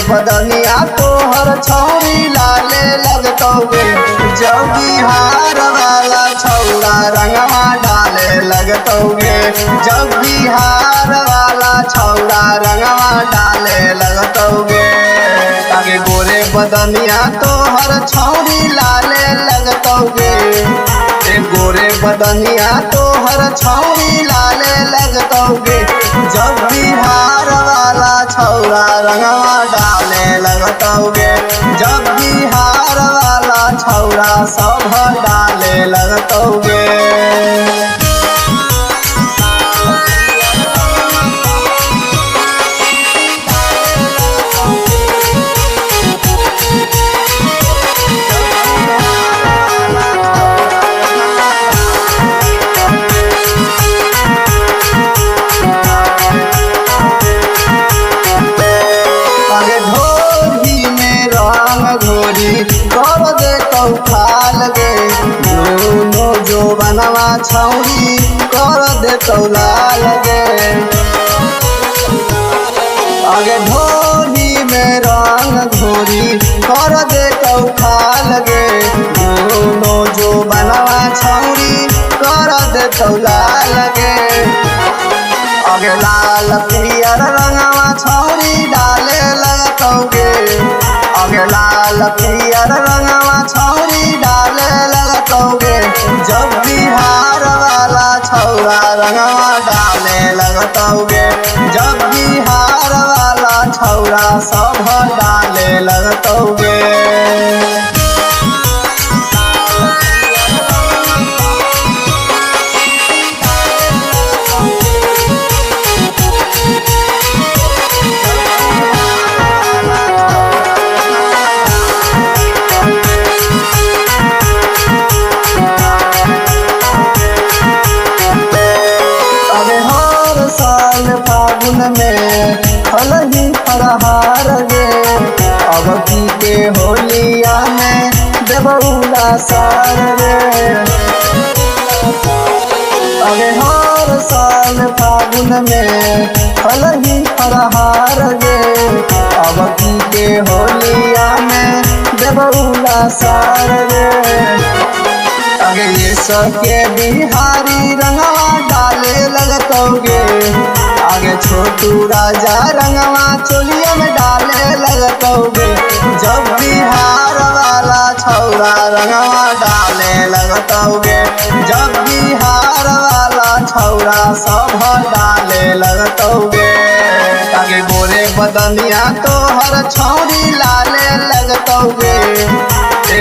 बदनिया तोहर छौरी लाले लगतौगे। जब बिहार वाला छौरा रंगवा डाले लगतौगे। जब बिहार वाला छौरा रंगवा डाले लगतौगे। आगे गोरे बदनिया तोहर छौरी लाले लगतौगे। गोरे बदनिया तोहर छौरी लाले लगतौगे। जब बिहार वाला छौरा रंगवा डाले लगतौगे। जब बिहार वाला छौरा सब डाले लगतौगे। कर दे तो खाल गे दोनों जो बनवा छौरी कर दे तो लाल गे। आगे ढोली में रंग घोरी कर दे तो खाल गे दोनों जो बनवा छौरी कर दे तो लाल गे। आगे लाल पियर रंगवा छौरी डाले लगतौगे। आगे लाल पियर रंगवा छौरी डाले लगतौगे। जब बिहार वाला छौरा रंगवा डाले लगतौगे। जब बिहार वाला छौरा सब डाले लगतौगे। में हलही फरहार गे अब की के होलिया में देबौला सार गे। अरे हर साल फागुन में हलही फरहार गे अब की के होलिया में देबौला सार गे। अगे ये सके बिहारी रंगवा डाले लगतौगे। आगे छोटू राजा रंगवा चोलिया में डाले लगतौगे। जब बिहार वाला छौरा रंगवा डाले लगतौगे। जब बिहार वाला छौरा सब डाले लगतौगे। आगे गोरे बदनिया तोहर छौरी लाले लगतौगे।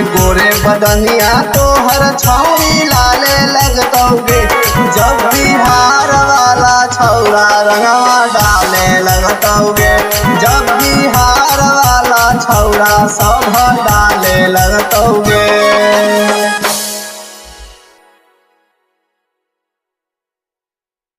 गोरे बदनिया तोहर छौरी लाले लगतौगे। जब बिहार वाला छौरा रंगवा डाले लगतौगे। जब बिहार वाला छौरा सब डाले लगतौगे।